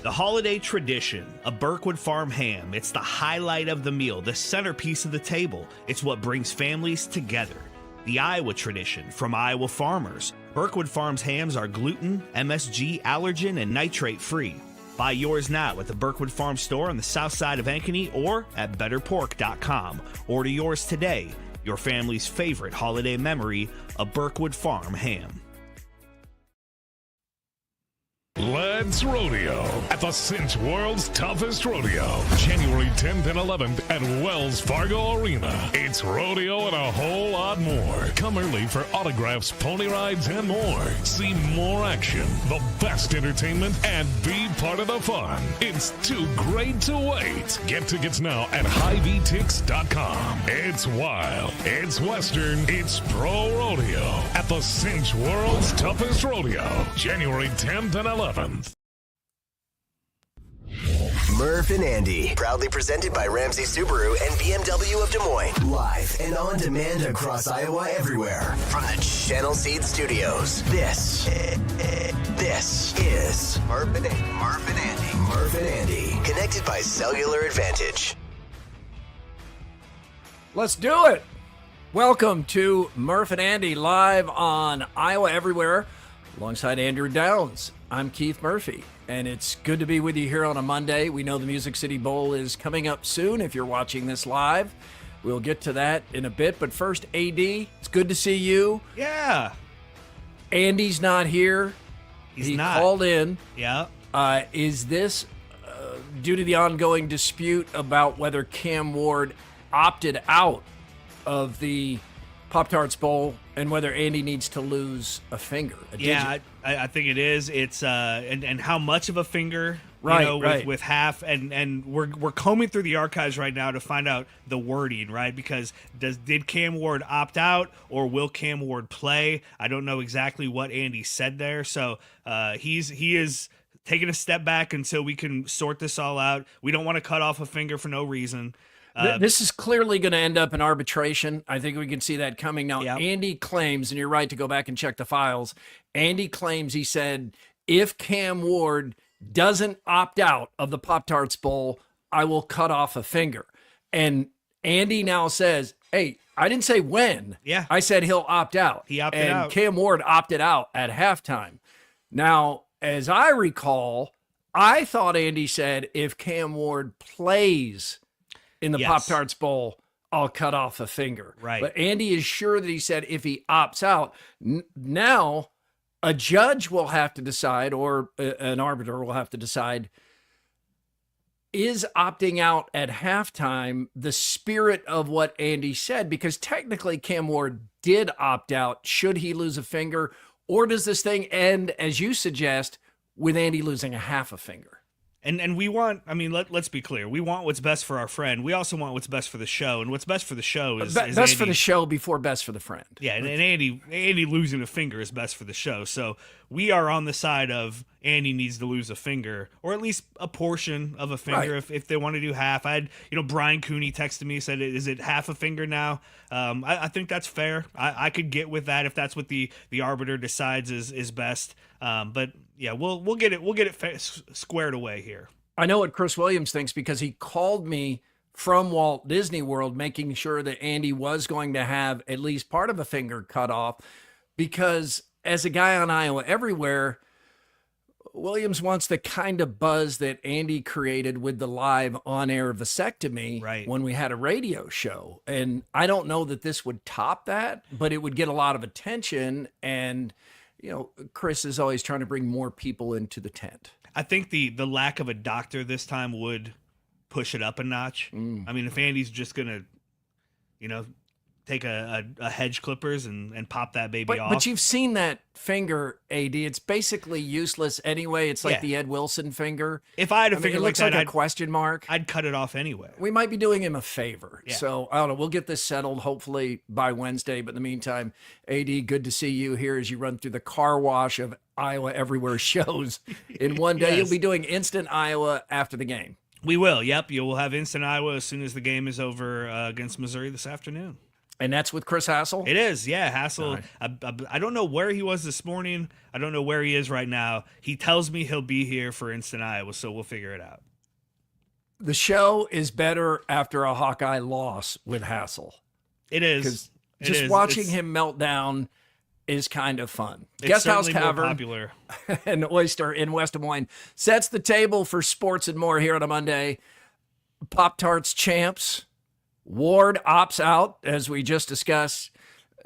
The holiday tradition, a Birkwood Farm ham. It's the highlight of the meal, the centerpiece of the table. It's what brings families together. The Iowa tradition, from Iowa farmers. Birkwood Farms hams are gluten, MSG, allergen, and nitrate free. Buy yours now at the Birkwood Farm store on the south side of Ankeny or at betterpork.com. Order yours today. Your family's favorite holiday memory, a Birkwood Farm ham. Let's rodeo at the Cinch World's Toughest Rodeo, January 10th and 11th at Wells Fargo Arena. It's rodeo and a whole lot more. Come early for autographs, pony rides, and more. See more action, the best entertainment, and be part of the fun. It's too great to wait. Get tickets now at HiVTix.com. It's wild, it's western, it's pro rodeo at the Cinch World's Toughest Rodeo, January 10th and 11th. Murph and Andy, proudly presented by Ramsey Subaru and BMW of Des Moines. Live and on demand across Iowa everywhere. From the Channel Seed Studios. This is Murph and Andy. Murph and Andy. Connected by Cellular Advantage. Let's do it. Welcome to Murph and Andy live on Iowa Everywhere alongside Andrew Downs. I'm Keith Murphy, and it's good to be with you here on a Monday. We know the Music City Bowl is coming up soon if you're watching this live. We'll get to that in a bit, but first, AD, it's good to see you. Yeah. Andy's not here. He not. Called in. Yeah. Is this due to the ongoing dispute about whether Cam Ward opted out of the Pop-Tarts Bowl and whether Andy needs to lose a finger? I think it is. It's and how much of a finger, right. with half, and we're combing through the archives right now to find out the wording, right? Because did Cam Ward opt out or will Cam Ward play? I don't know exactly what Andy said there, so he is taking a step back until we can sort this all out. We don't want to cut off a finger for no reason. This is clearly going to end up in arbitration. I think we can see that coming now. Yep. Andy claims, and you're right to go back and check the files, Andy claims, he said, if Cam Ward doesn't opt out of the Pop-Tarts Bowl, I will cut off a finger. And Andy now says, hey, I didn't say when. Yeah. I said he'll opt out. He opted out. And Cam Ward opted out at halftime. Now, as I recall, I thought Andy said if Cam Ward plays in the Pop-Tarts Bowl, I'll cut off a finger. Right. But Andy is sure that he said if he opts out, now a judge will have to decide, or an arbiter will have to decide, is opting out at halftime the spirit of what Andy said? Because technically Cam Ward did opt out. Should he lose a finger? Or does this thing end, as you suggest, with Andy losing a half a finger? And we want, I mean, let's be clear. We want what's best for our friend. We also want what's best for the show. And what's best for the show is best Andy, for the show before best for the friend. Yeah, and Andy losing a finger is best for the show. So we are on the side of Andy needs to lose a finger, or at least a portion of a finger, right, if they want to do half. I had, Brian Cooney texted me, said, is it half a finger now? I think that's fair. I could get with that if that's what the arbiter decides is best. But yeah, we'll get it squared away here. I know what Chris Williams thinks because he called me from Walt Disney World, making sure that Andy was going to have at least part of a finger cut off, because as a guy on Iowa Everywhere, Williams wants the kind of buzz that Andy created with the live on-air vasectomy when we had a radio show. And I don't know that this would top that, but it would get a lot of attention. And, Chris is always trying to bring more people into the tent. I think the lack of a doctor this time would push it up a notch. I mean, if Andy's just going to, take a hedge clippers and pop that baby off. But you've seen that finger, AD. It's basically useless anyway. It's like the Ed Wilson finger. If I had a finger it looks like that, like a question mark. I'd cut it off anyway. We might be doing him a favor. Yeah. So, I don't know. We'll get this settled hopefully by Wednesday. But in the meantime, AD, good to see you here as you run through the car wash of Iowa Everywhere shows in one day. Yes. You'll be doing Instant Iowa after the game. We will. Yep. You will have Instant Iowa as soon as the game is over against Missouri this afternoon. And that's with Chris Hassel? It is, yeah. Hassel, Right. I don't know where he was this morning. I don't know where he is right now. He tells me he'll be here for Instant Iowa, so we'll figure it out. The show is better after a Hawkeye loss with Hassel. It is. Just watching him melt down is kind of fun. It's Guest House certainly more Tavern popular. and Oyster in West Des Moines sets the table for sports and more here on a Monday. Pop-Tarts champs. Ward opts out, as we just discussed,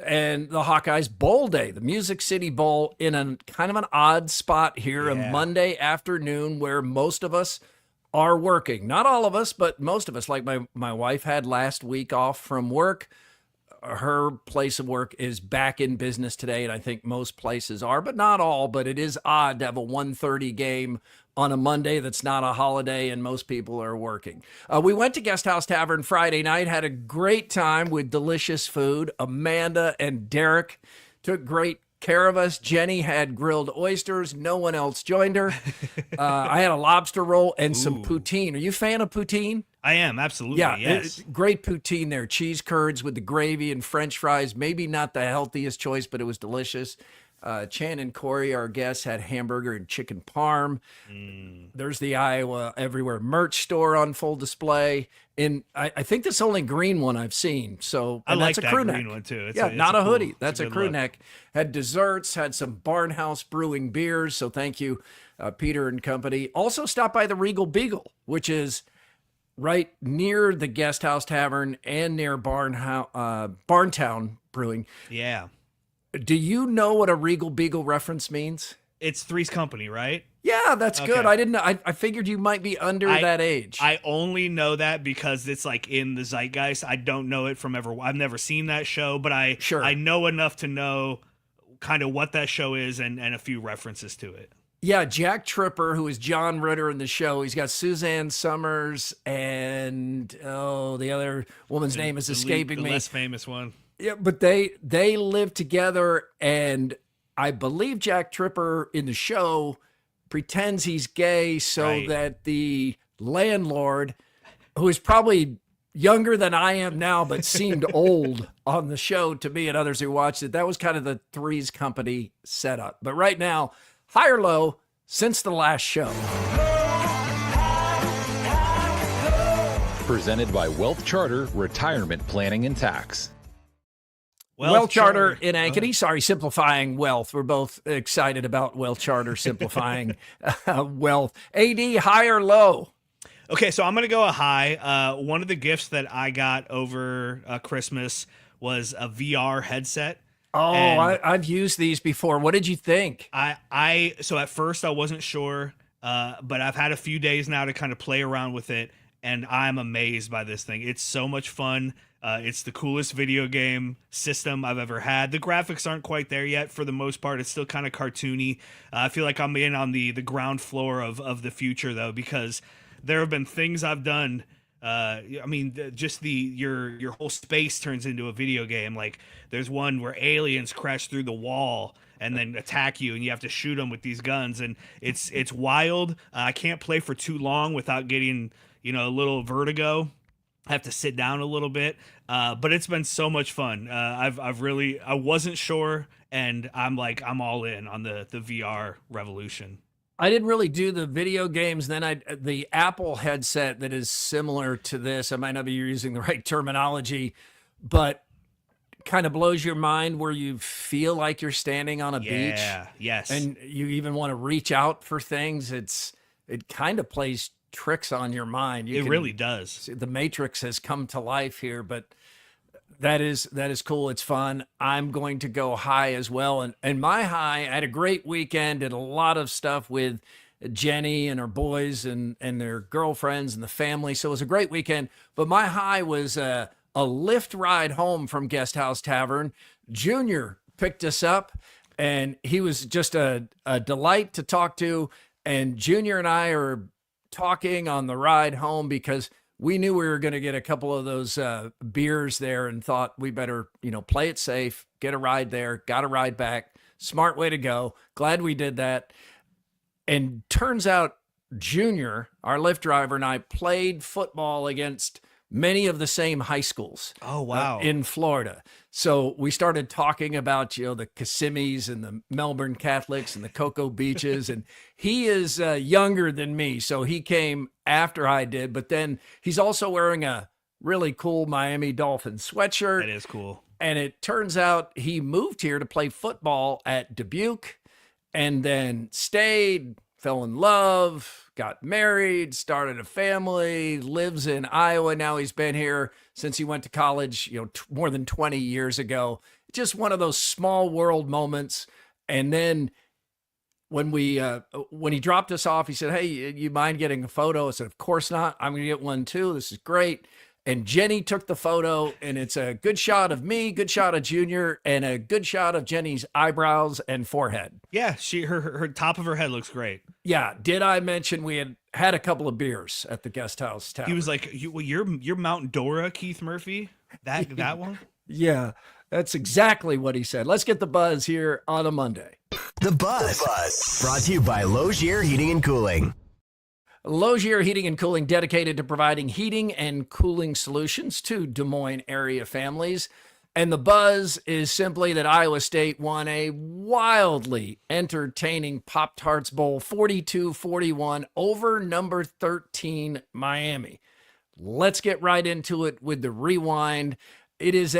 and the Hawkeyes Bowl Day, the Music City Bowl, in a kind of an odd spot here, a Monday afternoon where most of us are working. Not all of us, but most of us. Like my wife had last week off from work. Her place of work is back in business today, and I think most places are, but not all. But it is odd to have a 1:30 game on a Monday that's not a holiday and most people are working. We went to Guest House Tavern Friday night, had a great time with delicious food. Amanda and Derek took great care of us. Jenny had grilled oysters. No one else joined her. I had a lobster roll and some poutine. Are you a fan of poutine? I am, absolutely, Yeah, yes. great poutine there. Cheese curds with the gravy and French fries. Maybe not the healthiest choice, but it was delicious. Chan and Corey, our guests, had hamburger and chicken parm. There's the Iowa Everywhere merch store on full display. And I think that's the only green one I've seen. So I like that's a that crew green neck. one, too. It's Not a cool- hoodie. it's That's a good crew look. neck. Had desserts, had some Barnhouse Brewing beers. So thank you, Peter and company. Also stopped by the Regal Beagle, which is right near the Guest House Tavern and near Barntown Brewing. Yeah. Do you know what a Regal Beagle reference means? It's Three's Company, right? Yeah, that's good. Okay. I didn't know. I figured you might be under that age. I only know that because it's like in the zeitgeist. I don't know it from I've never seen that show, but I know enough to know kind of what that show is and a few references to it. Yeah, Jack Tripper, who is John Ritter in the show. He's got Suzanne Summers and the other woman's name is escaping me. The less famous one. Yeah, but they live together, and I believe Jack Tripper in the show pretends he's gay so that the landlord, who is probably younger than I am now, but seemed old on the show to me and others who watched it, that was kind of the Three's Company setup. But right now, high or low since the last show. Presented by Wealth Charter Retirement Planning and Tax. Wealth Charter in Ankeny. Sorry, simplifying wealth. We're both excited about Wealth Charter simplifying wealth. AD, high or low? Okay, so I'm going to go a high. One of the gifts that I got over Christmas was a VR headset. Oh, I've used these before. What did you think? So at first I wasn't sure, but I've had a few days now to kind of play around with it, and I'm amazed by this thing. It's so much fun. It's the coolest video game system I've ever had. The graphics aren't quite there yet for the most part. It's still kind of cartoony. I feel like I'm in on the ground floor of the future, though, because there have been things I've done. Just your whole space turns into a video game. Like there's one where aliens crash through the wall and then attack you, and you have to shoot them with these guns, and it's wild. I can't play for too long without getting a little vertigo. I have to sit down a little bit, but it's been so much fun. I wasn't sure, and I'm all in on the VR revolution. I didn't really do the video games. Then the Apple headset that is similar to this. I might not be using the right terminology, but kind of blows your mind where you feel like you're standing on a beach. Yeah, yes. And you even want to reach out for things. It kind of plays tricks on your mind. It really does. The Matrix has come to life here, but that is cool. It's fun. I'm going to go high as well. And my high, I had a great weekend, did a lot of stuff with Jenny and her boys and their girlfriends and the family. So it was a great weekend. But my high was a Lyft ride home from Guest House Tavern. Junior picked us up, and he was just a delight to talk to. And Junior and I are talking on the ride home because we knew we were going to get a couple of those beers there and thought we better, play it safe, get a ride there, got a ride back. Smart way to go. Glad we did that. And turns out Junior, our Lyft driver, and I played football against many of the same high schools. Oh, wow. In Florida. So we started talking about, the Kissimmees and the Melbourne Catholics and the Cocoa Beaches. And he is younger than me, so he came after I did. But then he's also wearing a really cool Miami Dolphins sweatshirt. That is cool. And it turns out he moved here to play football at Dubuque and then stayed, fell in love, got married, started a family, lives in Iowa. Now he's been here since he went to college, more than 20 years ago. Just one of those small world moments. And then when he dropped us off, he said, "Hey, you mind getting a photo?" I said, "Of course not. I'm going to get one too. This is great." And Jenny took the photo, and it's a good shot of me, good shot of Junior, and a good shot of Jenny's eyebrows and forehead. Yeah, her top of her head looks great. Yeah. Did I mention we had a couple of beers at the guest house tavern? He was like, "You're Mount Dora, Keith Murphy." That one. Yeah, that's exactly what he said. Let's get the buzz here on a Monday. The Buzz. Brought to you by Logier Heating and Cooling. Logier Heating and Cooling, dedicated to providing heating and cooling solutions to Des Moines area families. And the buzz is simply that Iowa State won a wildly entertaining Pop-Tarts Bowl 42-41 over number 13 Miami. Let's get right into it with the rewind. It is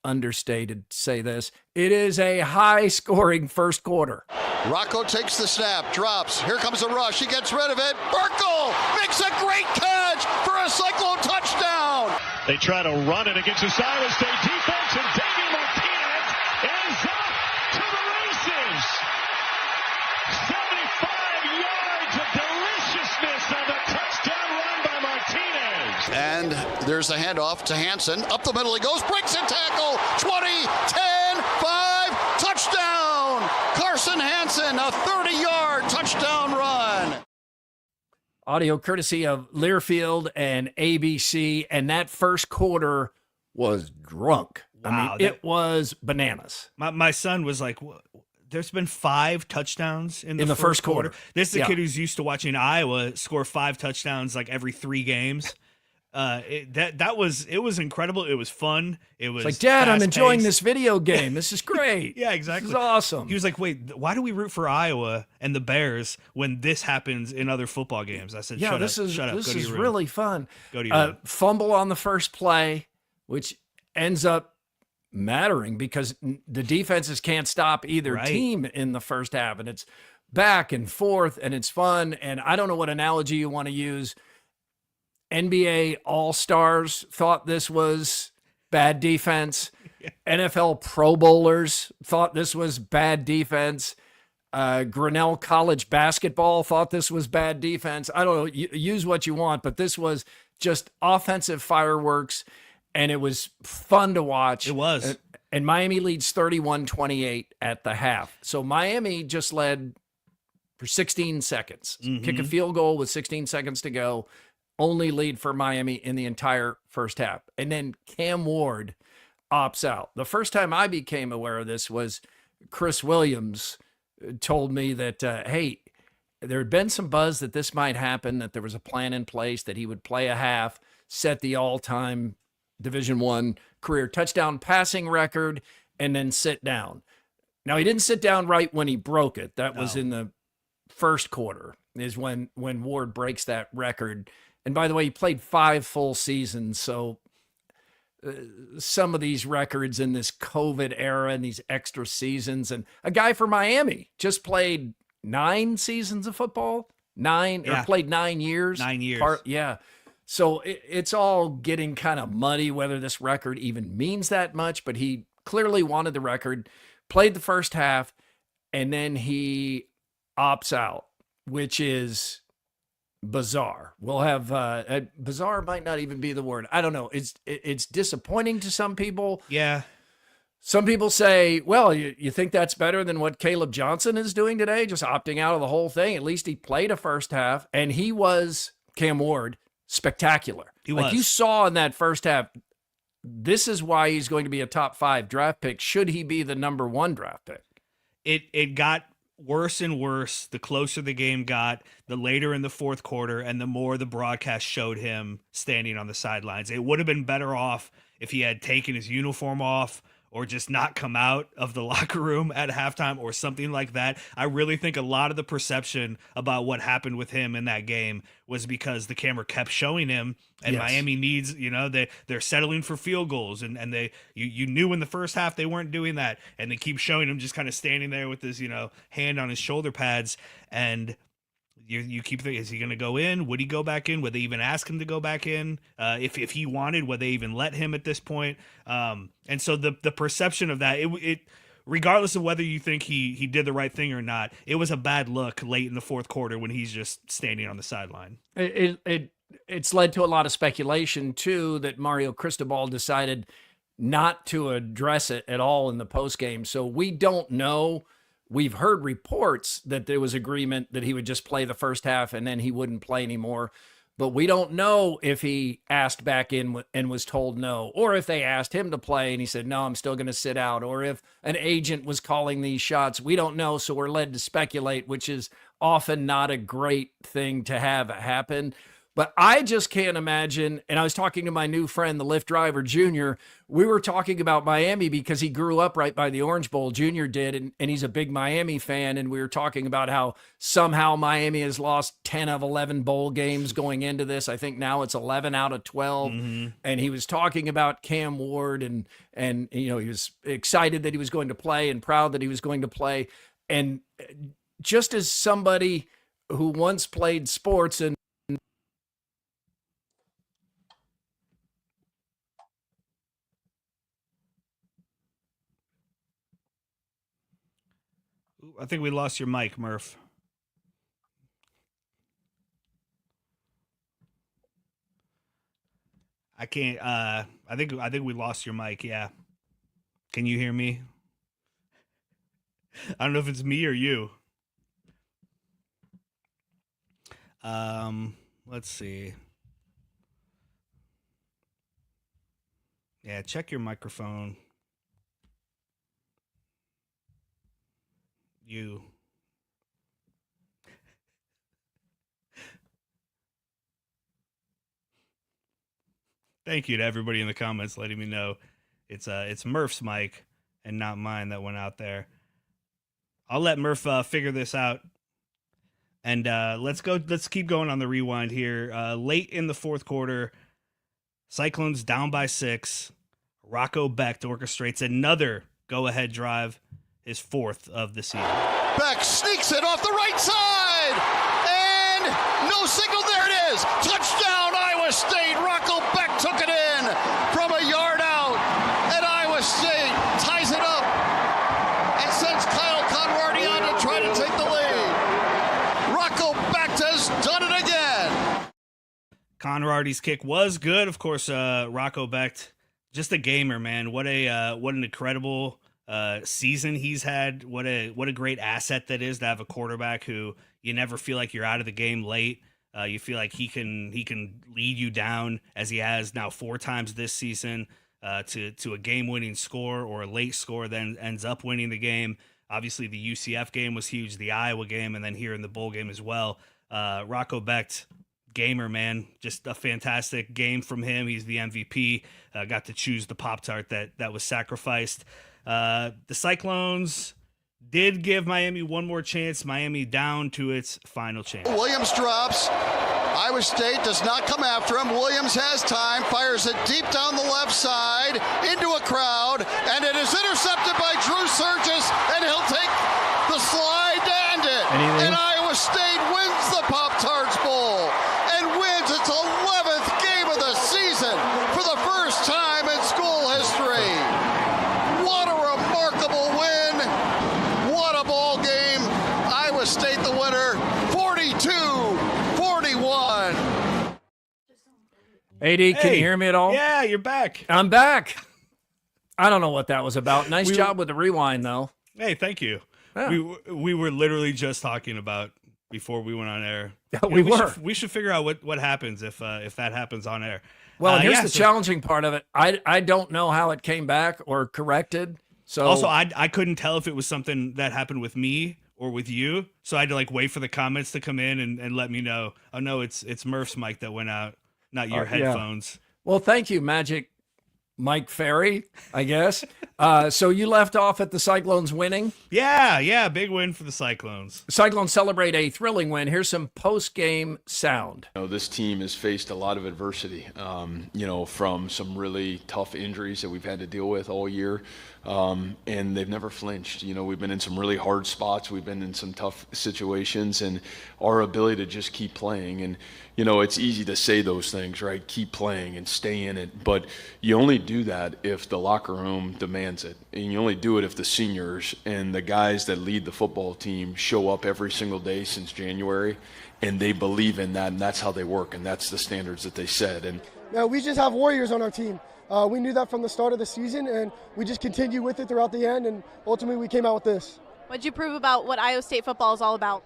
understated to say this, it is a high-scoring first quarter. Rocco takes the snap, drops. Here comes a rush. He gets rid of it. Burkle makes a great catch for a Cyclone touchdown. They try to run it against this Iowa State defense, and Davey Martinez is off to the races. 75 yards of deliciousness on the touchdown run by Martinez. And there's a handoff to Hansen. Up the middle he goes, breaks a tackle. 20, 10, 5, touchdown. Carson Hansen, a 30-yard touchdown run. Audio courtesy of Learfield and ABC, and that first quarter was drunk. Wow, it was bananas. My son was like, "There's been 5 touchdowns in the first quarter." This is a kid who's used to watching Iowa score 5 touchdowns like every 3 games. It was incredible. It was fun. It was like, Dad, I'm enjoying fast-paced. this video game. This is great. Yeah, exactly. This is awesome. He was like, "Wait, why do we root for Iowa and the Bears when this happens in other football games?" I said, Yeah, Shut up. this Go to is your room. really fun. Go to your room. Fumble on the first play, which ends up mattering because the defenses can't stop either team in the first half, and it's back and forth, and it's fun. And I don't know what analogy you want to use. NBA All-Stars thought this was bad defense. NFL Pro Bowlers thought this was bad defense. Grinnell College basketball thought this was bad defense. I don't know. Use what you want, but this was just offensive fireworks, and it was fun to watch. It was. And Miami leads 31-28 at the half. So Miami just led for 16 seconds. Kick a field goal with 16 seconds to go. Only lead for Miami in the entire first half. And then Cam Ward opts out. The first time I became aware of this was Chris Williams told me that, hey, there had been some buzz that this might happen, that there was a plan in place, that he would play a half, set the all-time Division I career touchdown passing record, and then sit down. Now, he didn't sit down right when he broke it. That was in the first quarter is when Ward breaks that record. And by the way, he played 5 full seasons, so some of these records in this COVID era and these extra seasons, and a guy for Miami just played 9 seasons of football, or played 9 years. 9 years. So it's all getting kind of muddy whether this record even means that much, but he clearly wanted the record, played the first half, and then he opts out, which is bizarre. We'll have bizarre might not even be the word. I don't know. It's disappointing to some people. Yeah. Some people say, well, you think that's better than what Caleb Johnson is doing today, just opting out of the whole thing. At least he played a first half, and he was, Cam Ward, spectacular. He was. Like you saw in that first half, this is why he's going to be a top 5 draft pick. Should he be the number 1 draft pick? It got worse and worse the closer the game got, the later in the fourth quarter, and the more the broadcast showed him standing on the sidelines. It would have been better off if he had taken his uniform off or just not come out of the locker room at halftime or something like that. I really think a lot of the perception about what happened with him in that game was because the camera kept showing him, and Miami needs, they're settling for field goals, and you knew in the first half they weren't doing that, and they keep showing him just kind of standing there with his, hand on his shoulder pads, and you keep thinking, is he going to go in? Would he go back in? Would they even ask him to go back in? If he wanted, would they even let him at this point? And so the perception of that, it regardless of whether you think he did the right thing or not, it was a bad look late in the fourth quarter when he's just standing on the sideline. It's led to a lot of speculation too that Mario Cristobal decided not to address it at all in the postgame. So we don't know. We've heard reports that there was agreement that he would just play the first half and then he wouldn't play anymore. But we don't know if he asked back in and was told no, or if they asked him to play and he said, no, I'm still going to sit out, or if an agent was calling these shots. We don't know. So we're led to speculate, which is often not a great thing to have happen. But I just can't imagine, and I was talking to my new friend, the Lyft driver, Junior. We were talking about Miami because he grew up right by the Orange Bowl, Junior did, and he's a big Miami fan, and we were talking about how somehow Miami has lost 10 of 11 bowl games going into this. I think now it's 11 out of 12, and he was talking about Cam Ward, and he was excited that he was going to play and proud that he was going to play. And just as somebody who once played sports and I think we lost your mic, Murph. I can't. I think we lost your mic. Yeah. Can you hear me? I don't know if it's me or you. Let's see. Yeah, check your microphone. You. Thank you to everybody in the comments letting me know it's Murph's mic and not mine that went out there. I'll let Murph figure this out. And let's keep going on the rewind here. Late in the fourth quarter, Cyclones down by 6. Rocco Becht orchestrates another go-ahead drive, his 4th of the season. Becht sneaks it off the right side, and no signal. There it is. Touchdown, Iowa State. Rocco Becht took it in from a yard out, and Iowa State ties it up and sends Kyle Conrady on to try to take the lead. Rocco Becht has done it again. Conrady's kick was good. Of course, Rocco Becht, just a gamer, man. What an incredible season he's had. What a great asset that is to have a quarterback who you never feel like you're out of the game late. You feel like he can lead you down, as he has now 4 times this season, to a game-winning score or a late score, then ends up winning the game. Obviously, the UCF game was huge, the Iowa game, and then here in the bowl game as well. Rocco Becht, gamer, man, just a fantastic game from him. He's the MVP. Got to choose the Pop-Tart that was sacrificed. The Cyclones did give Miami one more chance. Miami down to its final chance. Williams drops. Iowa State does not come after him. Williams has time, fires it deep down the left side into a crowd, and it is intercepted by Drew Surgis, and he'll take the slide to end it. And Iowa State wins the Pop-Tarts Bowl and wins its 11th game of the season for the first time in school history. What a remarkable win. What a ball game. Iowa State the winner, 42-41. AD, can you hear me at all? Yeah, you're back. I'm back. I don't know what that was about. Nice job with the rewind, though. Hey, thank you. Yeah. We were literally just talking about before we went on air. We should figure out what happens if that happens on air. Well, here's the challenging part of it. I don't know how it came back or corrected. So also, I couldn't tell if it was something that happened with me or with you. So I had to like wait for the comments to come in and let me know. Oh no, it's Murph's mic that went out, not your headphones. Well, thank you, Magic Mike Ferry, I guess. So you left off at the Cyclones winning? Yeah, big win for the Cyclones. Cyclones celebrate a thrilling win. Here's some post-game sound. This team has faced a lot of adversity, from some really tough injuries that we've had to deal with all year, and they've never flinched. We've been in some really hard spots. We've been in some tough situations, and our ability to just keep playing. And, it's easy to say those things, right? Keep playing and stay in it. But you only do that if the locker room demands it. And you only do it if the seniors and the guys that lead the football team show up every single day since January, and they believe in that, and that's how they work, and that's the standards that they set. And we just have warriors on our team. We knew that from the start of the season, and we just continued with it throughout the end, and ultimately we came out with this. What'd you prove about what Iowa State football is all about?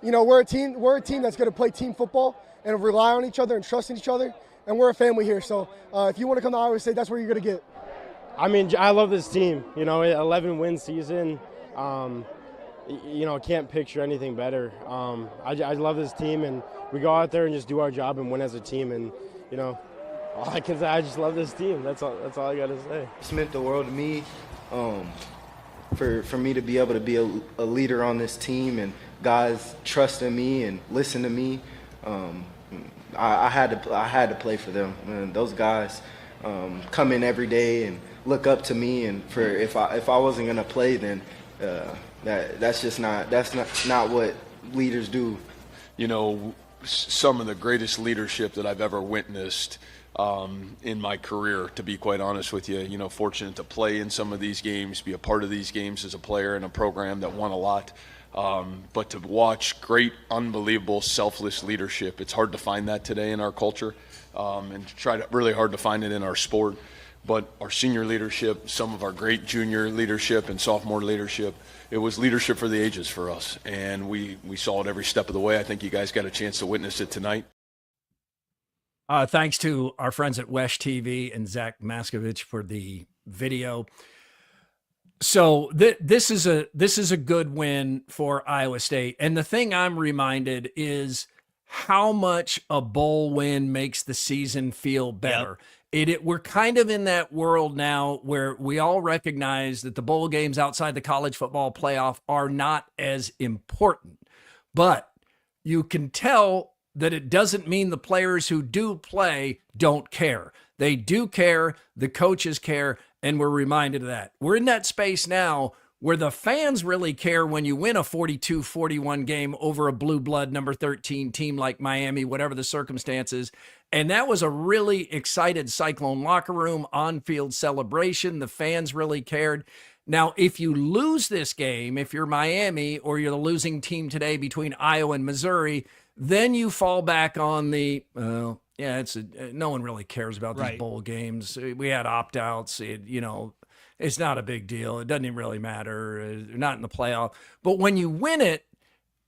We're a team that's going to play team football and rely on each other and trust in each other, and we're a family here. So if you want to come to Iowa State, that's where you're going to get. I love this team. 11-win season. Can't picture anything better. I love this team, and we go out there and just do our job and win as a team. And all I can say, I just love this team. That's all I got to say. It's meant the world to me. For me to be able to be a leader on this team, and guys trusting me and listen to me. I had to play for them. And those guys come in every day and look up to me. And if I wasn't gonna play, then that's not what leaders do. Some of the greatest leadership that I've ever witnessed in my career, to be quite honest with you. Fortunate to play in some of these games, be a part of these games as a player in a program that won a lot. But to watch great, unbelievable, selfless leadership, it's hard to find that today in our culture, and really hard to find it in our sport. But our senior leadership, some of our great junior leadership and sophomore leadership, it was leadership for the ages for us, and we saw it every step of the way. I think you guys got a chance to witness it tonight. Thanks to our friends at Wesh TV and Zach Maskovich for the video. So this is a good win for Iowa State. And the thing I'm reminded is how much a bowl win makes the season feel better. Yep. We're kind of in that world now where we all recognize that the bowl games outside the college football playoff are not as important. But you can tell that it doesn't mean the players who do play don't care. They do care. The coaches care. And we're reminded of that. We're in that space now where the fans really care when you win a 42-41 game over a blue blood number 13 team like Miami, whatever the circumstances. And that was a really excited Cyclone locker room, on-field celebration. The fans really cared. Now, if you lose this game, if you're Miami or you're the losing team today between Iowa and Missouri, then you fall back on the, no one really cares about these bowl games. We had opt-outs. It's not a big deal. It doesn't even really matter. Not in the playoff. But when you win it,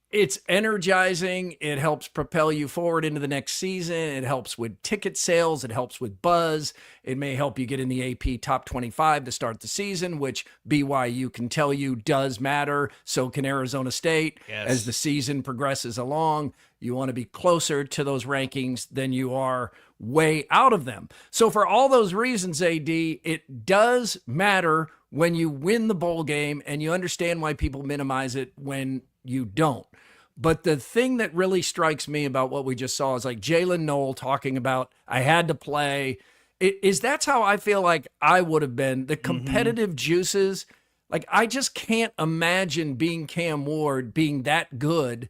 it's energizing. It helps propel you forward into the next season. It helps with ticket sales. It helps with buzz. It may help you get in the AP top 25 to start the season, which BYU can tell you does matter. So can Arizona State. Yes. As the season progresses along, you want to be closer to those rankings than you are way out of them. So for all those reasons, AD, it does matter when you win the bowl game, and you understand why people minimize it when you don't. But the thing that really strikes me about what we just saw is like Jalen Noel talking about, I had to play. That's how I feel like I would have been. The competitive juices, like I just can't imagine being Cam Ward, being that good,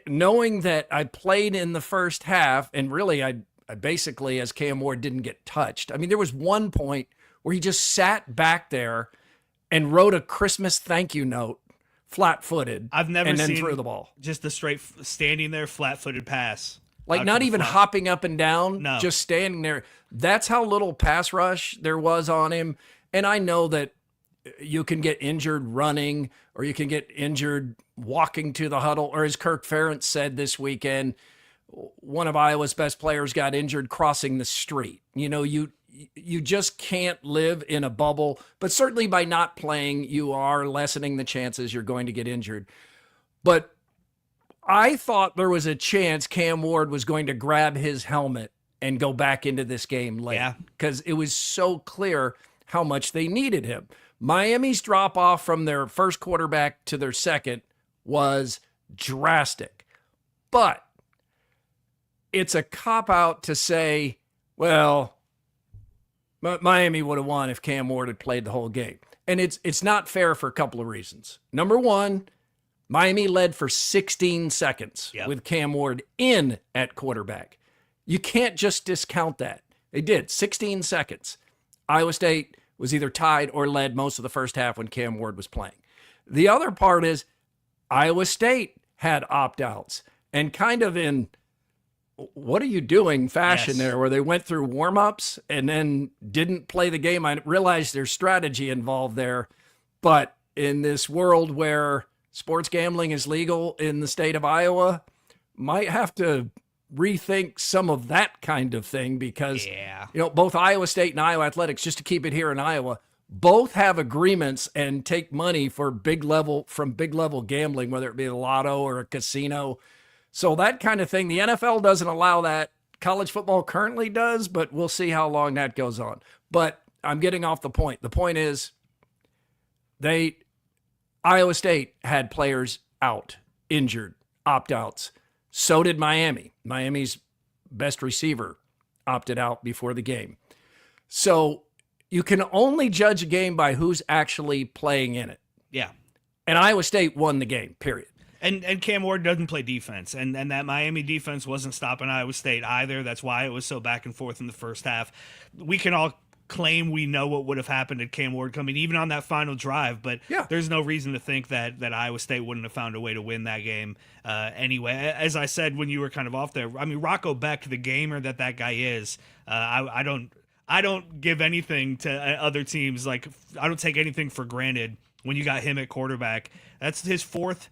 knowing that I played in the first half, and really I basically, as Cam Ward, didn't get touched. I mean, there was one point where he just sat back there and wrote a Christmas thank you note, flat-footed. I've never and then seen threw the ball. Just the straight standing there, flat-footed pass. Like not even hopping up and down, just standing there. That's how little pass rush there was on him. And I know that you can get injured running, or you can get injured walking to the huddle, or as Kirk Ferentz said this weekend, one of Iowa's best players got injured crossing the street. You you just can't live in a bubble. But certainly by not playing, you are lessening the chances you're going to get injured. But I thought there was a chance Cam Ward was going to grab his helmet and go back into this game late, because it was so clear how much they needed him. Miami's drop off from their first quarterback to their second was drastic. But it's a cop-out to say, well, Miami would have won if Cam Ward had played the whole game. And it's not fair for a couple of reasons. Number one, Miami led for 16 seconds with Cam Ward in at quarterback. You can't just discount that. They did, 16 seconds. Iowa State was either tied or led most of the first half when Cam Ward was playing. The other part is Iowa State had opt-outs, and kind of in what are you doing fashion there, where they went through warm-ups and then didn't play the game. I realized there's strategy involved there, but in this world where sports gambling is legal in the state of Iowa, might have to rethink some of that kind of thing, because both Iowa State and Iowa Athletics, just to keep it here in Iowa, both have agreements and take money for big level gambling, whether it be a lotto or a casino. So that kind of thing, the NFL doesn't allow that. College football currently does, but we'll see how long that goes on. But I'm getting off the point. The point is Iowa State had players out, injured, opt-outs. So did Miami. Miami's best receiver opted out before the game. So you can only judge a game by who's actually playing in it. Yeah. And Iowa State won the game, period. And Cam Ward doesn't play defense, and that Miami defense wasn't stopping Iowa State either. That's why it was so back and forth in the first half. We can all claim we know what would have happened had Cam Ward coming, even on that final drive, but there's no reason to think that Iowa State wouldn't have found a way to win that game anyway. As I said when you were kind of off there, I mean, Rocco Beck, the gamer that guy is, I don't give anything to other teams. Like, I don't take anything for granted when you got him at quarterback. That's his fourth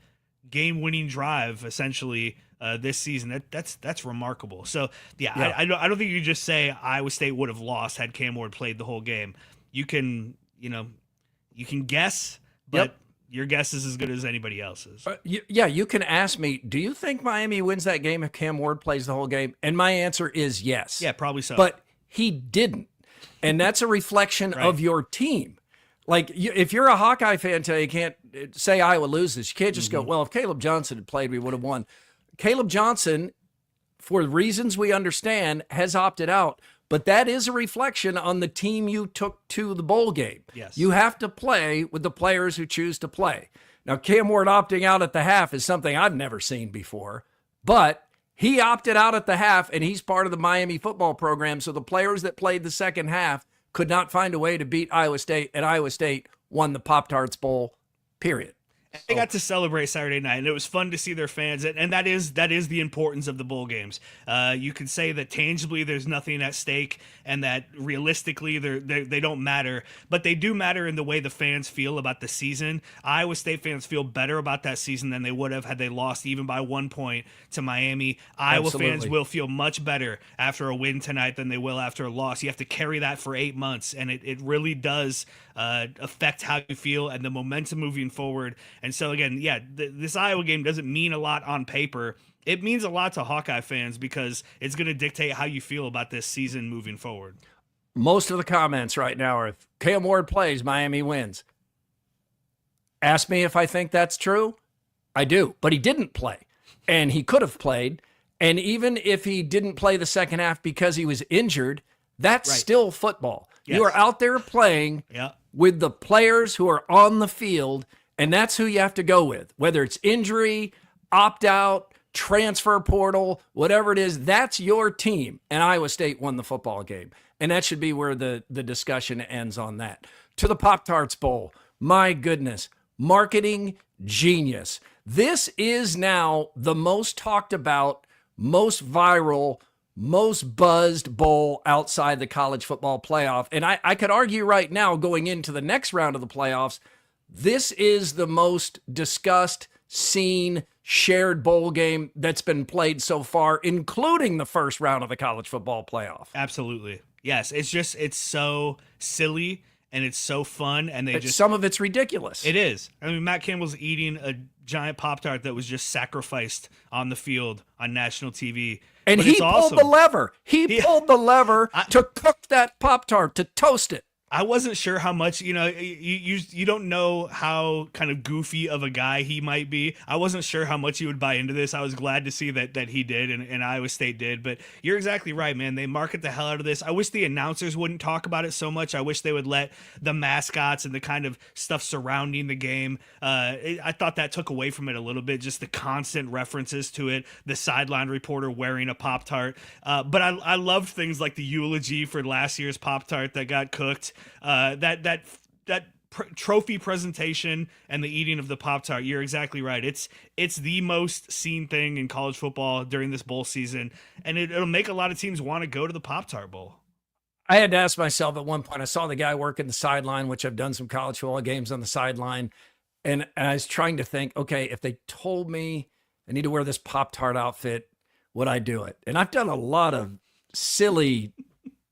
game-winning drive, essentially, this season. That's remarkable. So, I don't think you just say Iowa State would have lost had Cam Ward played the whole game. You can guess, but your guess is as good as anybody else's. You can ask me, do you think Miami wins that game if Cam Ward plays the whole game? And my answer is yes. Yeah, probably so. But he didn't. And that's a reflection of your team. Like, if you're a Hawkeye fan today, you can't say Iowa loses. You can't just go, well, if Caleb Johnson had played, we would have won. Caleb Johnson, for reasons we understand, has opted out. But that is a reflection on the team you took to the bowl game. Yes. You have to play with the players who choose to play. Now, Cam Ward opting out at the half is something I've never seen before. But he opted out at the half, and he's part of the Miami football program. So the players that played the second half could not find a way to beat Iowa State, and Iowa State won the Pop-Tarts Bowl, period. They got to celebrate Saturday night, and it was fun to see their fans, and that is the importance of the bowl games. You could say that tangibly there's nothing at stake, and that realistically they don't matter, but they do matter in the way the fans feel about the season. Iowa State fans feel better about that season than they would have had they lost even by 1 point to Miami. Iowa fans will feel much better after a win tonight than they will after a loss. You have to carry that for 8 months, and it really does affect how you feel and the momentum moving forward. And so again, this Iowa game doesn't mean a lot on paper. It means a lot to Hawkeye fans because it's going to dictate how you feel about this season moving forward. Most of the comments right now are, if Cam Ward plays, Miami wins. Ask me if I think that's true. I do, but he didn't play, and he could have played. And even if he didn't play the second half because he was injured, that's still football. Yes. You are out there playing with the players who are on the field, and that's who you have to go with. Whether it's injury, opt-out, transfer portal, whatever it is, that's your team. And Iowa State won the football game. And that should be where the discussion ends on that. To the Pop-Tarts Bowl, my goodness, marketing genius. This is now the most talked about, most viral, most buzzed bowl outside the college football playoff. And I could argue right now, going into the next round of the playoffs, this is the most discussed, seen, shared bowl game that's been played so far, including the first round of the college football playoff. Absolutely. Yes, it's so silly and it's so fun, and some of it's ridiculous. It is. I mean, Matt Campbell's eating a giant Pop-Tart that was just sacrificed on the field on national TV. And he pulled the lever. He pulled the lever to cook that Pop-Tart, to toast it. I wasn't sure how much, you don't know how kind of goofy of a guy he might be. I wasn't sure how much he would buy into this. I was glad to see that he did and Iowa State did. But you're exactly right, man. They market the hell out of this. I wish the announcers wouldn't talk about it so much. I wish they would let the mascots and the kind of stuff surrounding the game. I thought that took away from it a little bit, just the constant references to it, the sideline reporter wearing a Pop-Tart. But I loved things like the eulogy for last year's Pop-Tart that got cooked. That trophy presentation and the eating of the Pop-Tart. You're exactly right. It's the most seen thing in college football during this bowl season, and it'll make a lot of teams want to go to the Pop-Tart Bowl. I had to ask myself at one point, I saw the guy working the sideline, which I've done some college football games on the sideline, and I was trying to think, okay, if they told me I need to wear this Pop-Tart outfit, would I do it? And I've done a lot of silly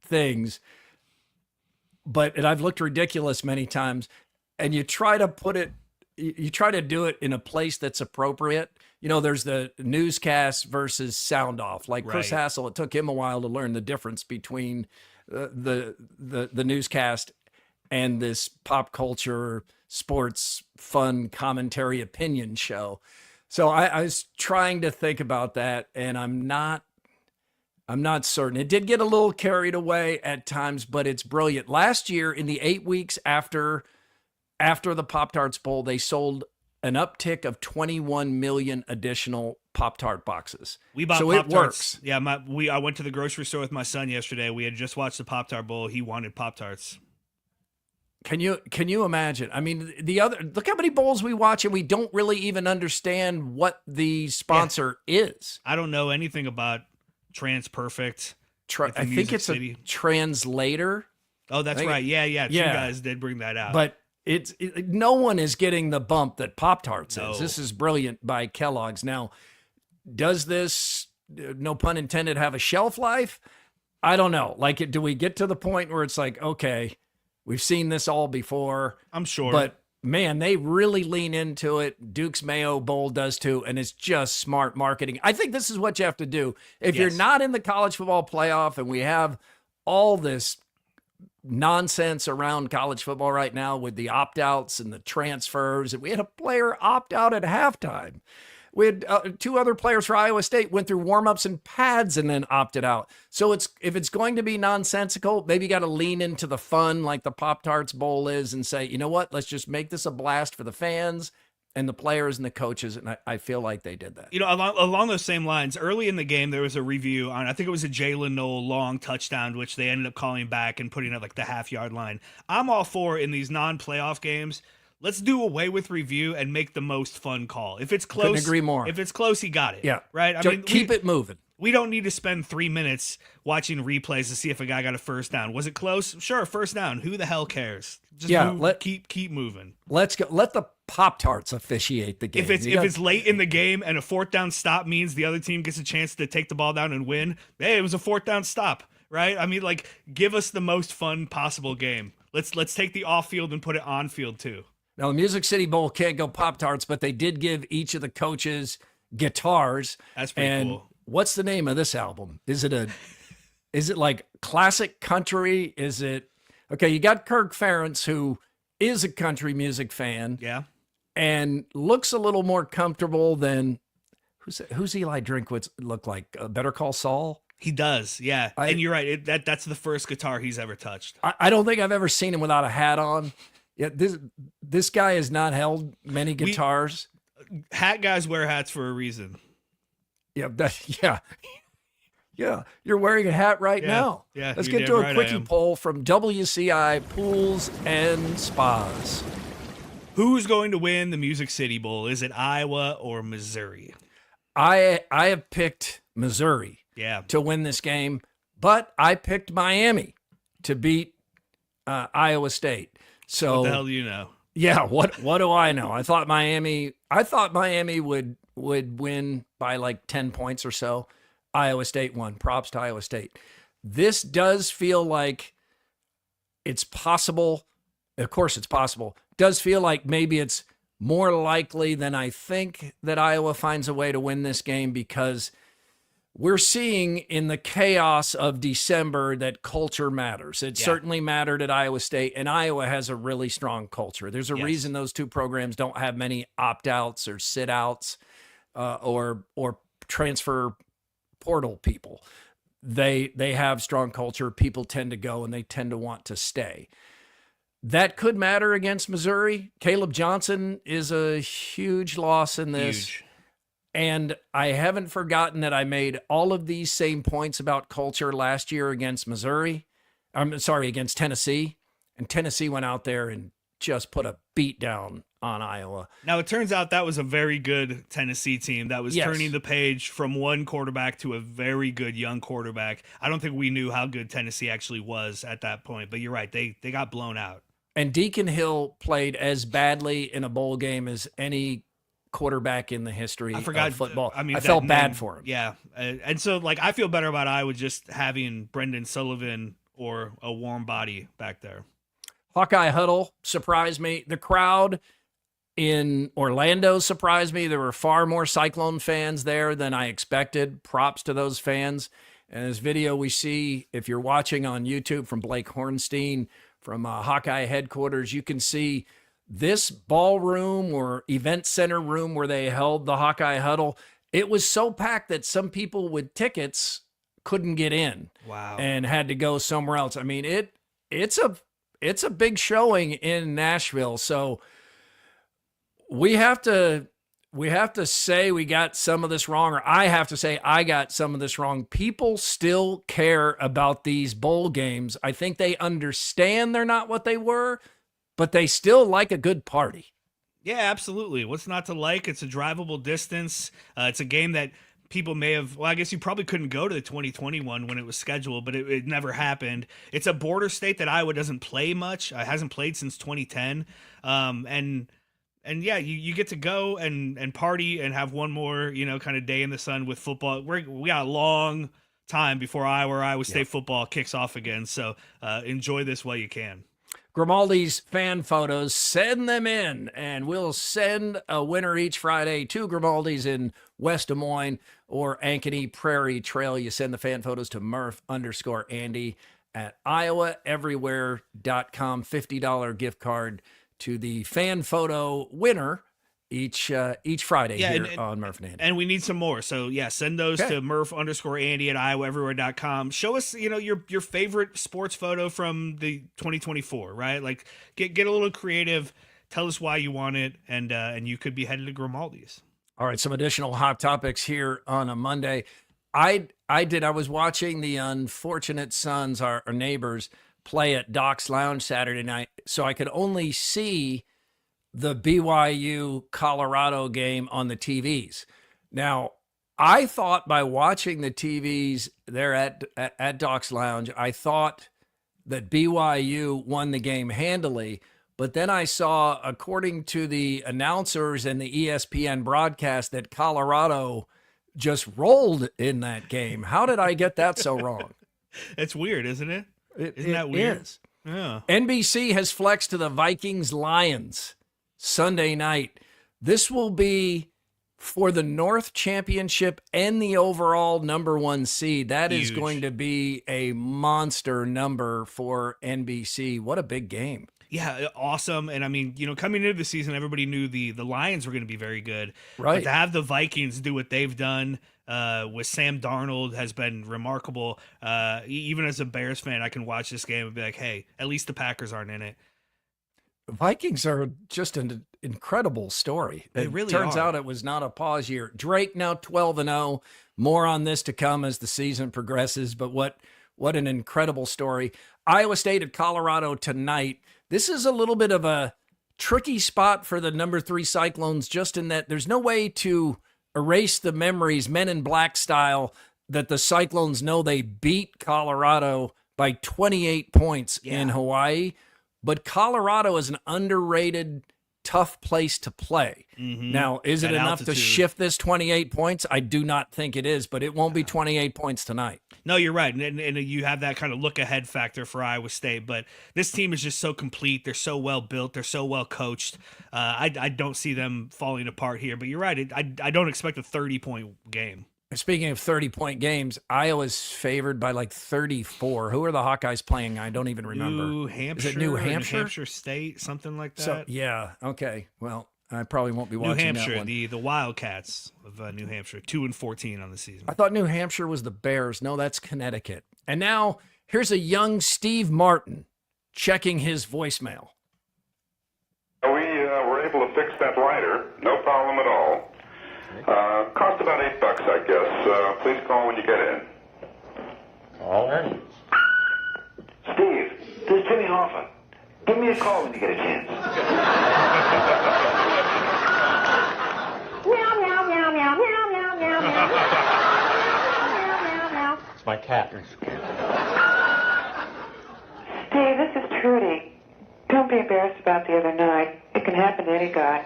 things, and I've looked ridiculous many times, and you try to do it in a place that's appropriate. There's the newscast versus sound off. Like Chris Hassel, it took him a while to learn the difference between the newscast and this pop culture, sports, fun commentary opinion show. So I was trying to think about that, and I'm not certain. It did get a little carried away at times, but it's brilliant. Last year, in the 8 weeks after the Pop-Tarts Bowl, they sold an uptick of 21 million additional Pop-Tart boxes. We bought so Pop-Tarts. It works. Yeah, I went to the grocery store with my son yesterday. We had just watched the Pop-Tart Bowl. He wanted Pop-Tarts. Can you imagine? I mean, look how many bowls we watch, and we don't really even understand what the sponsor is. I don't know anything about TransPerfect. I think it's a translator. Oh, that's right. Yeah. Two guys did bring that out. But no one is getting the bump that Pop-Tarts No. is. This is brilliant by Kellogg's. Now, does this, no pun intended, have a shelf life? I don't know. Like, do we get to the point where it's like, okay, we've seen this all before? I'm sure. But man, they really lean into it. Duke's Mayo Bowl does too, and it's just smart marketing. I think this is what you have to do. If you're not in the college football playoff, and we have all this nonsense around college football right now with the opt-outs and the transfers, and we had a player opt out at halftime. We had two other players for Iowa State went through warm-ups and pads and then opted out. So if it's going to be nonsensical, maybe you got to lean into the fun like the Pop-Tarts Bowl is and say, you know what, let's just make this a blast for the fans and the players and the coaches. And I feel like they did that. Along those same lines, early in the game, there was a review on, I think it was a Jalen Noel long touchdown, which they ended up calling back and putting at like the half-yard line. I'm all for, in these non-playoff games, let's do away with review and make the most fun call. If it's close, couldn't agree more. If it's close, he got it. Yeah. Right? Keep it moving. We don't need to spend 3 minutes watching replays to see if a guy got a first down. Was it close? Sure, first down. Who the hell cares? Just keep moving. Let's go. Let the Pop-Tarts officiate the game. If it's late in the game and a fourth down stop means the other team gets a chance to take the ball down and win, hey, it was a fourth down stop, right? I mean, like, give us the most fun possible game. Let's take the off field and put it on field too. Now, the Music City Bowl can't go Pop-Tarts, but they did give each of the coaches guitars. That's pretty cool. What's the name of this album? Is it like classic country? Is it okay? You got Kirk Ferentz, who is a country music fan, and looks a little more comfortable than who's Eli Drinkwitz look like? Better Call Saul. He does, yeah. And you're right. That's the first guitar he's ever touched. I don't think I've ever seen him without a hat on. Yeah, this guy has not held many guitars. Hat guys wear hats for a reason. Yeah, You're wearing a hat right now. Yeah. Let's get to a quickie poll from WCI Pools and Spas. Who's going to win the Music City Bowl? Is it Iowa or Missouri? I have picked Missouri. Yeah. To win this game, but I picked Miami to beat Iowa State. So what the hell do you know? Yeah, what do I know? I thought Miami would win by like 10 points or so. Iowa State won. Props to Iowa State. this does feel like it's possible. Of course, it's possible. Does feel like maybe it's more likely than I think that Iowa finds a way to win this game, because we're seeing in the chaos of December that culture matters. It certainly mattered at Iowa State, and Iowa has a really strong culture. There's a reason those two programs don't have many opt-outs or sit-outs or transfer portal people. They have strong culture. People tend to go, and they tend to want to stay. That could matter against Missouri. Caleb Johnson is a huge loss in this. Huge. And I haven't forgotten that I made all of these same points about culture last year against against Tennessee. And Tennessee went out there and just put a beat down on Iowa. Now, it turns out that was a very good Tennessee team that was turning the page from one quarterback to a very good young quarterback. I don't think we knew how good Tennessee actually was at that point, but you're right. They got blown out. And Deacon Hill played as badly in a bowl game as any quarterback in the history of football. I felt bad for him. Yeah. And so, I feel better about Iowa just having Brendan Sullivan or a warm body back there. Hawkeye Huddle surprised me. The crowd in Orlando surprised me. There were far more Cyclone fans there than I expected. Props to those fans. And this video we see, if you're watching on YouTube, from Blake Hornstein from Hawkeye headquarters, you can see this ballroom or event center room where they held the Hawkeye Huddle. It was so packed that some people with tickets couldn't get in. Wow. And had to go somewhere else. I mean, it's a big showing in Nashville. So we have to say we got some of this wrong, or I have to say I got some of this wrong. People still care about these bowl games. I think they understand they're not what they were, but they still like a good party. Yeah, absolutely. What's not to like? It's a drivable distance. It's a game that people may have, I guess you probably couldn't go to the 2021 when it was scheduled, but it never happened. It's a border state that Iowa doesn't play much. Hasn't played since 2010. And yeah, you get to go and party and have one more, kind of day in the sun with football. We got a long time before Iowa State football kicks off again. So enjoy this while you can. Grimaldi's fan photos, send them in, and we'll send a winner each Friday to Grimaldi's in West Des Moines or Ankeny Prairie Trail. You send the fan photos to Murph_Andy at IowaEverywhere.com. $50 gift card to the fan photo winner each Friday on Murph and Andy. And we need some more. So yeah, send those to Murph_Andy at IowaEverywhere.com. Show us, your favorite sports photo from the 2024, right? Get a little creative. Tell us why you want it, and you could be headed to Grimaldi's. All right, some additional hot topics here on a Monday. I was watching the unfortunate Sons, our neighbors, play at Doc's Lounge Saturday night, so I could only see the BYU Colorado game on the TVs. Now, I thought by watching the TVs there at Doc's Lounge, I thought that BYU won the game handily, but then I saw, according to the announcers and the ESPN broadcast, that Colorado just rolled in that game. How did I get that so wrong? It's weird, isn't it? Isn't that weird? Is. Yeah. NBC has flexed to the Vikings-Lions Sunday night. This will be for the North Championship and the overall number 1 seed. That is going to be a monster number for NBC. What a big game. Yeah, awesome. And I mean, coming into the season, everybody knew the Lions were going to be very good. Right. But to have the Vikings do what they've done with Sam Darnold has been remarkable. Even as a Bears fan, I can watch this game and be like, hey, at least the Packers aren't in it. Vikings are just an incredible story. They really turns are. out it was not a pause year. Drake now 12-0. More on this to come as the season progresses, but what an incredible story. Iowa State at Colorado tonight. This is a little bit of a tricky spot for the number 3 Cyclones, just in that there's no way to erase the memories, Men in Black style, that the Cyclones know they beat Colorado by 28 points in Hawaii. But Colorado is an underrated tough place to play. Now, is it At enough to altitude. shift this 28 points? I do not think it is, but it won't be 28 points tonight. No, you're right. And you have that kind of look ahead factor for Iowa State. But this team is just so complete. They're so well built. They're so well coached. I don't see them falling apart here. But you're right. I don't expect a 30-point game. Speaking of 30-point games, Iowa's favored by like 34. Who are the Hawkeyes playing? I don't even remember. New Hampshire? Is it New or Hampshire? New Hampshire State, something like that. So, yeah, okay. Well, I probably won't be New watching Hampshire, that one. the Wildcats of New Hampshire, 2-14 on the season. I thought New Hampshire was the Bears. No, that's Connecticut. And now here's a young Steve Martin checking his voicemail. We were able to fix that lighter. No problem at all. Cost about $8, I guess. Please call when you get in. All right. Steve, this is Jimmy Hoffa. Give me a call when you get a chance. Meow, meow, meow, meow, meow, meow, meow, meow. Meow, meow, meow. It's my cat. Steve, this is Trudy. Don't be embarrassed about the other night. It can happen to any guy.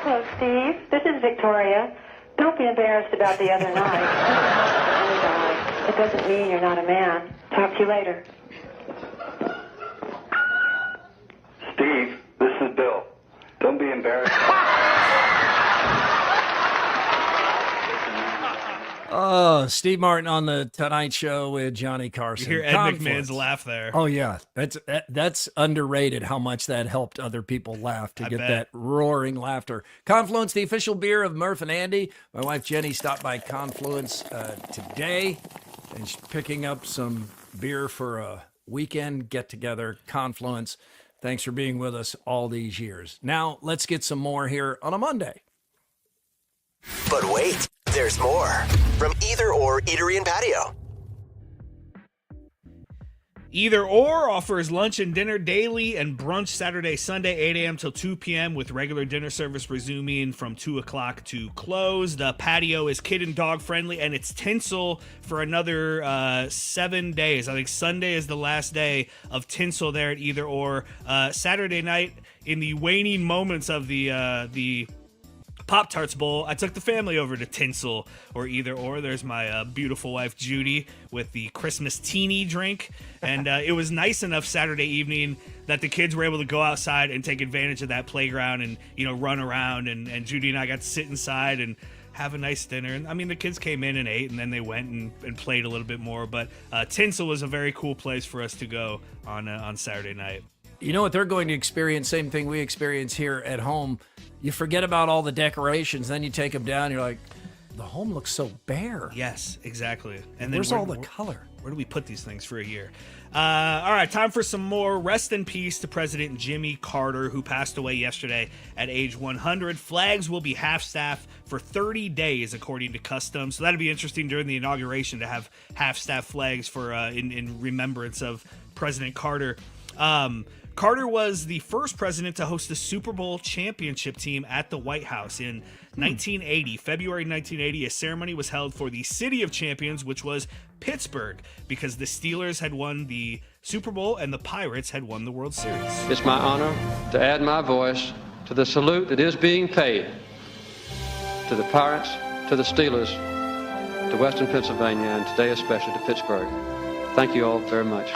Hello, Steve. This is Victoria. Don't be embarrassed about the other night. Any guy. It doesn't mean you're not a man. Talk to you later. Steve, this is Bill. Don't be embarrassed. Oh, Steve Martin on the Tonight Show with Johnny Carson. You hear Ed Confluence. McMahon's laugh there. Oh, yeah. That's underrated how much that helped other people laugh to I get bet. that roaring laughter. Confluence, the official beer of Murph and Andy. My wife Jenny stopped by Confluence today, and she's picking up some beer for a weekend get-together. Confluence, thanks for being with us all these years. Now, let's get some more here on a Monday. But wait, there's more. From Either Or Eatery and Patio. Either Or offers lunch and dinner daily and brunch Saturday, Sunday, 8 a.m. till 2 p.m. with regular dinner service resuming from 2 o'clock to close. The patio is kid and dog friendly, and it's tinsel for another 7 days. I think Sunday is the last day of tinsel there at Either Or. Saturday night, in the waning moments of the Pop-Tarts Bowl, I took the family over to Tinsel or Either Or. There's my beautiful wife, Judy, with the Christmas teeny drink. And it was nice enough Saturday evening that the kids were able to go outside and take advantage of that playground and, run around. And Judy and I got to sit inside and have a nice dinner. And I mean, the kids came in and ate, and then they went and played a little bit more. But Tinsel was a very cool place for us to go on Saturday night. You know what they're going to experience? Same thing we experience here at home. You forget about all the decorations, then you take them down, you're like, the home looks so bare. Yes, exactly. And Where's all the color? Where do we put these things for a year? All right, time for some more. Rest in peace to President Jimmy Carter, who passed away yesterday at age 100. Flags will be half-staff for 30 days, according to custom. So that'll be interesting during the inauguration to have half-staff flags for in remembrance of President Carter. Carter was the first president to host the Super Bowl championship team at the White House in 1980. February 1980, a ceremony was held for the City of Champions, which was Pittsburgh, because the Steelers had won the Super Bowl and the Pirates had won the World Series. It's my honor to add my voice to the salute that is being paid to the Pirates, to the Steelers, to Western Pennsylvania, and today especially to Pittsburgh. Thank you all very much.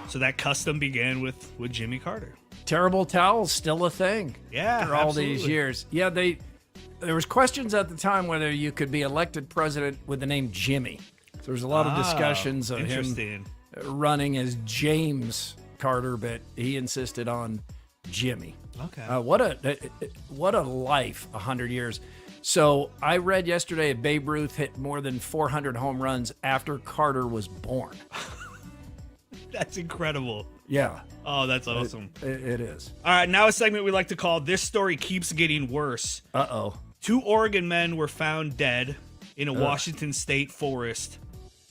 So that custom began with Jimmy Carter. Terrible towels still a thing. Yeah, after all absolutely. these years. Yeah, there was questions at the time whether you could be elected president with the name Jimmy. So there was a lot of discussions of him running as James Carter, but he insisted on Jimmy. Okay. What a life, 100 years. So I read yesterday that Babe Ruth hit more than 400 home runs after Carter was born. That's incredible. Yeah. Oh, that's awesome. It is. All right, now a segment we like to call This Story Keeps Getting Worse. Uh-oh. 2 Oregon men were found dead in a Washington state forest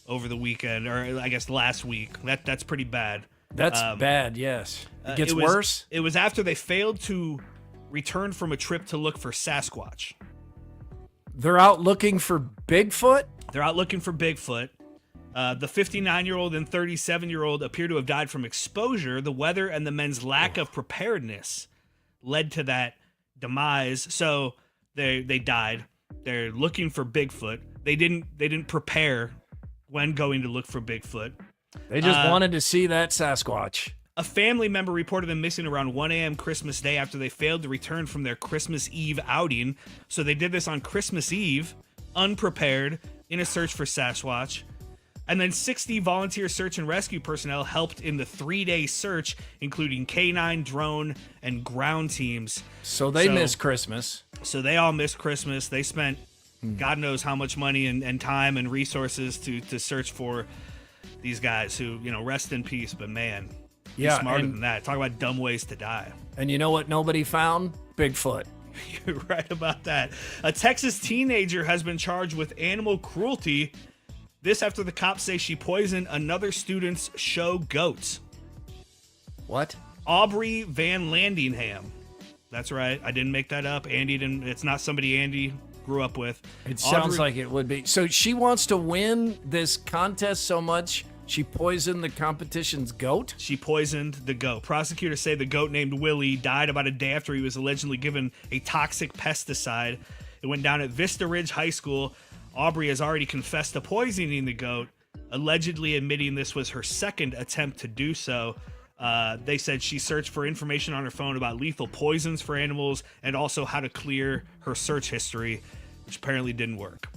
over the weekend, or I guess last week. That's pretty bad. That's bad, yes. It gets worse? It was after they failed to return from a trip to look for Sasquatch. They're out looking for Bigfoot? They're out looking for Bigfoot. The 59-year-old and 37-year-old appear to have died from exposure. The weather and the men's lack of preparedness led to that demise. So they died. They're looking for Bigfoot. They didn't prepare when going to look for Bigfoot. They just wanted to see that Sasquatch. A family member reported them missing around 1 a.m. Christmas Day after they failed to return from their Christmas Eve outing. So they did this on Christmas Eve, unprepared, in a search for Sasquatch. And then 60 volunteer search and rescue personnel helped in the 3-day search, including canine, drone, and ground teams. So they missed Christmas. So they all missed Christmas. They spent God knows how much money and time and resources to search for these guys who, rest in peace. But man, be smarter than that. Talk about dumb ways to die. And you know what nobody found? Bigfoot. You're right about that. A Texas teenager has been charged with animal cruelty. This after the cops say she poisoned another student's show goats. What? Aubrey Van Landingham. That's right. I didn't make that up. Andy didn't. It's not somebody Andy grew up with. It sounds like it would be. So she wants to win this contest so much, she poisoned the competition's goat? She poisoned the goat. Prosecutors say the goat named Willie died about a day after he was allegedly given a toxic pesticide. It went down at Vista Ridge High School. Aubrey has already confessed to poisoning the goat, allegedly admitting this was her second attempt to do so. They said she searched for information on her phone about lethal poisons for animals and also how to clear her search history, which apparently didn't work.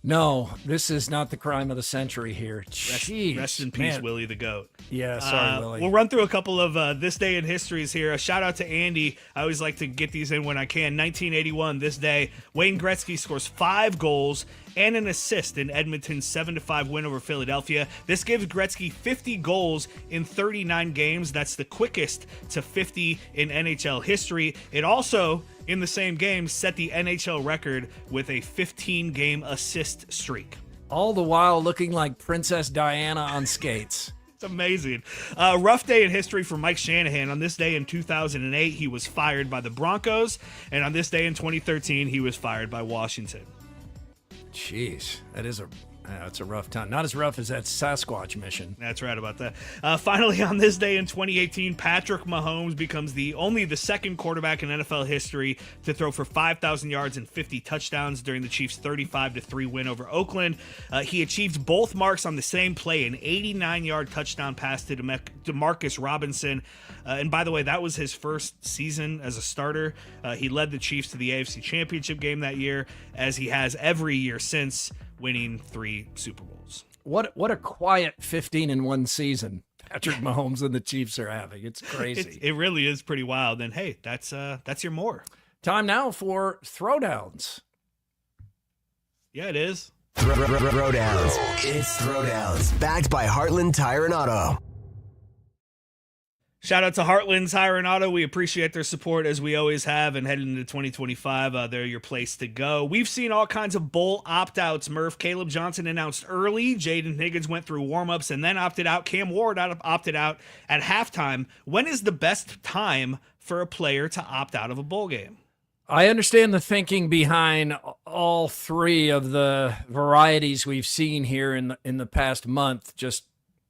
No, this is not the crime of the century here. Rest in peace, man. Willie the goat. Yeah, sorry, Willie. We'll run through a couple of This Day in Histories here. A shout out to Andy. I always like to get these in when I can. 1981, this day, Wayne Gretzky scores 5 goals and an assist in Edmonton's 7-5 win over Philadelphia. This gives Gretzky 50 goals in 39 games. That's the quickest to 50 in NHL history. It also, in the same game, set the NHL record with a 15-game assist streak. All the while looking like Princess Diana on skates. It's amazing. Rough day in history for Mike Shanahan. On this day in 2008, he was fired by the Broncos, and on this day in 2013, he was fired by Washington. Jeez, that's a rough time. Not as rough as that Sasquatch mission. That's right about that. Finally, on this day in 2018, Patrick Mahomes becomes only the second quarterback in NFL history to throw for 5,000 yards and 50 touchdowns during the Chiefs' 35-3 win over Oakland. He achieved both marks on the same play, an 89-yard touchdown pass to Demarcus Robinson. And by the way, that was his first season as a starter. He led the Chiefs to the AFC Championship game that year, as he has every year since, winning 3 Super Bowls. What a quiet 15-1 season Patrick Mahomes and the Chiefs are having. It's crazy. It really is pretty wild. And hey, that's your more. Time now for Throwdowns. Yeah, it is. Throwdowns. It's Throwdowns. Backed by Heartland Tire and Auto. Shout out to Heartland Tire and Auto. We appreciate their support as we always have, and heading into 2025, they're your place to go. We've seen all kinds of bowl opt-outs. Murph, Caleb Johnson announced early. Jaden Higgins went through warm-ups and then opted out. Cam Ward opted out at halftime. When is the best time for a player to opt out of a bowl game? I understand the thinking behind all 3 of the varieties we've seen here in the past month, just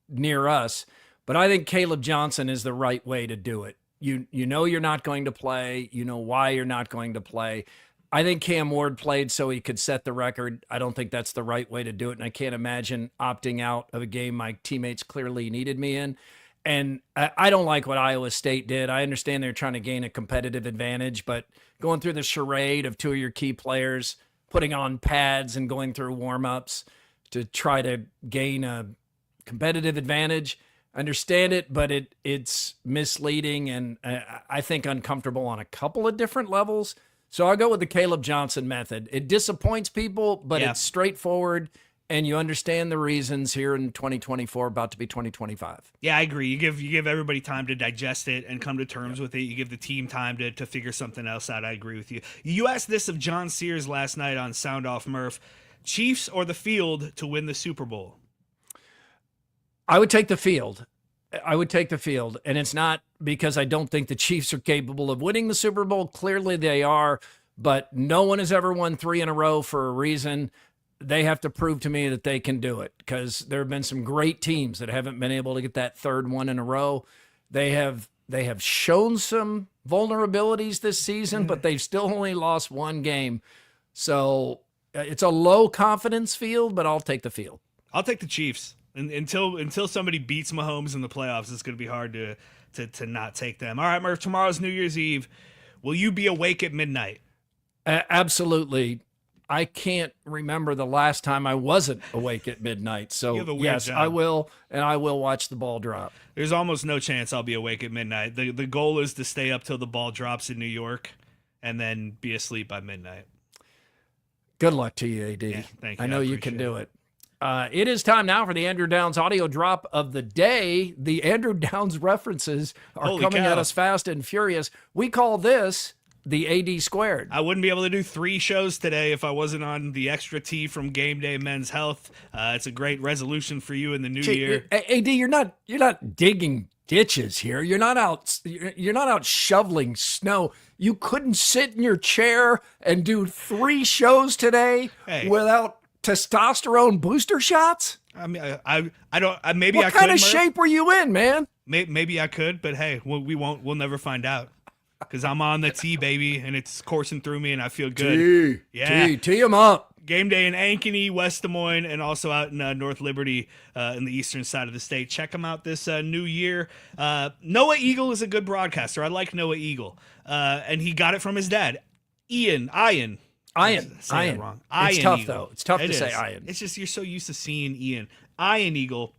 near us. But I think Caleb Johnson is the right way to do it. You know you're not going to play. You know why you're not going to play. I think Cam Ward played so he could set the record. I don't think that's the right way to do it, and I can't imagine opting out of a game my teammates clearly needed me in. And I don't like what Iowa State did. I understand they're trying to gain a competitive advantage, but going through the charade of 2 of your key players, putting on pads and going through warm-ups to try to gain a competitive advantage, understand it, but it's misleading and I think uncomfortable on a couple of different levels. So I'll go with the Caleb Johnson method. It disappoints people, but it's straightforward, and you understand the reasons here in 2024, about to be 2025. Yeah, I agree. You give everybody time to digest it and come to terms with it. You give the team time to figure something else out. I agree with you. You asked this of John Sears last night on Sound Off Murph. Chiefs or the field to win the Super Bowl? I would take the field. And it's not because I don't think the Chiefs are capable of winning the Super Bowl. Clearly they are, but no one has ever won 3 in a row for a reason. They have to prove to me that they can do it, because there have been some great teams that haven't been able to get that third one in a row. They have shown some vulnerabilities this season, but they've still only lost 1 game. So it's a low confidence field, but I'll take the field. I'll take the Chiefs. Until somebody beats Mahomes in the playoffs, it's going to be hard to not take them. All right, Murph, tomorrow's New Year's Eve. Will you be awake at midnight? Absolutely. I can't remember the last time I wasn't awake at midnight. So, yes, job. I will, and I will watch the ball drop. There's almost no chance I'll be awake at midnight. The goal is to stay up till the ball drops in New York and then be asleep by midnight. Good luck to you, AD. Yeah, thank you. I know you can do it. It is time now for the Andrew Downs audio drop of the day. The Andrew Downs references are Holy coming cow. at us fast and furious. We call this the AD squared. I wouldn't be able to do 3 shows today if I wasn't on the extra tea from Game Day Men's Health. It's a great resolution for you in the new year. AD, you're not digging ditches here. You're not out shoveling snow. You couldn't sit in your chair and do 3 shows today without testosterone booster shots? I mean, I don't. Maybe what I could. What kind of shape were you in, man? Maybe I could, but hey, we won't. We'll never find out. Because I'm on the tee, baby, and it's coursing through me, and I feel good. Tee him up. Game day in Ankeny, West Des Moines, and also out in North Liberty in the eastern side of the state. Check them out this new year. Noah Eagle is a good broadcaster. I like Noah Eagle, and he got it from his dad, Ian. Ian. It's Ian tough, Eagle. Though. It's tough to say Ian. It's just you're so used to seeing Ian. Ian Eagle.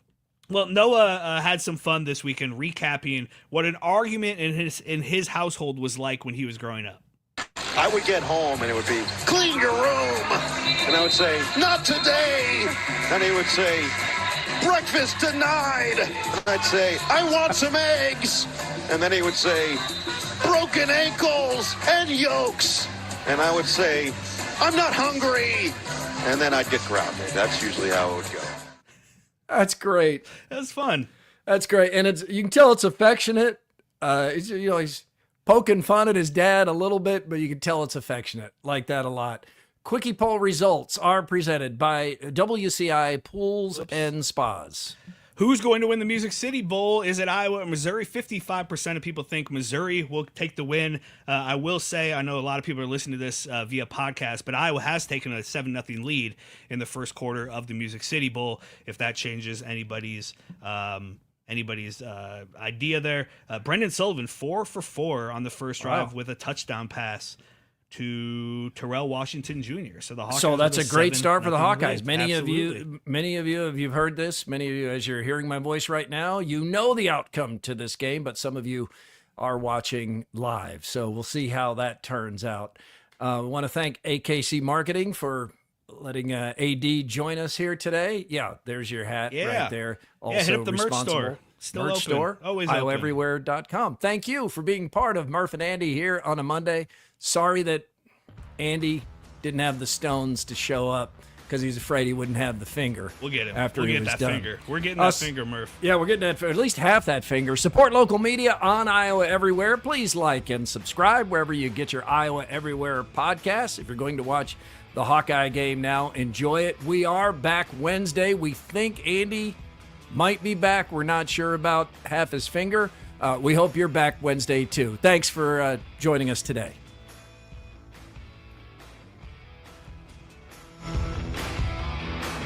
Well, Noah had some fun this weekend recapping what an argument in his household was like when he was growing up. I would get home and it would be, clean your room. And I would say, not today. And he would say, breakfast denied. And I'd say, I want some eggs. And then he would say, broken ankles and yolks. And I would say, I'm not hungry. And then I'd get grounded. That's usually how it would go. That's great. That's fun. That's great. And you can tell it's affectionate. He's poking fun at his dad a little bit, but you can tell it's affectionate. Like that a lot. Quickie poll results are presented by WCI Pools and Spas. Who's going to win the Music City Bowl? Is it Iowa or Missouri? 55% of people think Missouri will take the win. I will say, I know a lot of people are listening to this via podcast, but Iowa has taken a 7-0 lead in the first quarter of the Music City Bowl. If that changes anybody's idea there. Brendan Sullivan, 4 for 4 on the first drive with a touchdown pass to Terrell Washington Jr. So the Hawkeyes. So that's a great start for the Hawkeyes. Many of you, if you've heard this, many of you, as you're hearing my voice right now, you know the outcome to this game, but some of you are watching live. So we'll see how that turns out. We want to thank AKC Marketing for letting AD join us here today. Yeah, there's your hat right there. Also hit up the merch store. Still merch open. store, always open. iowaeverywhere.com. Thank you for being part of Murph and Andy here on a Monday. Sorry that Andy didn't have the stones to show up because he's afraid he wouldn't have the finger. We'll get him. After he was that done. finger. We're getting that finger, Murph. Yeah, we're getting that, at least half that finger. Support local media on Iowa Everywhere. Please like and subscribe wherever you get your Iowa Everywhere podcasts. If you're going to watch the Hawkeye game now, enjoy it. We are back Wednesday. We think Andy might be back. We're not sure about half his finger. We hope you're back Wednesday, too. Thanks for joining us today.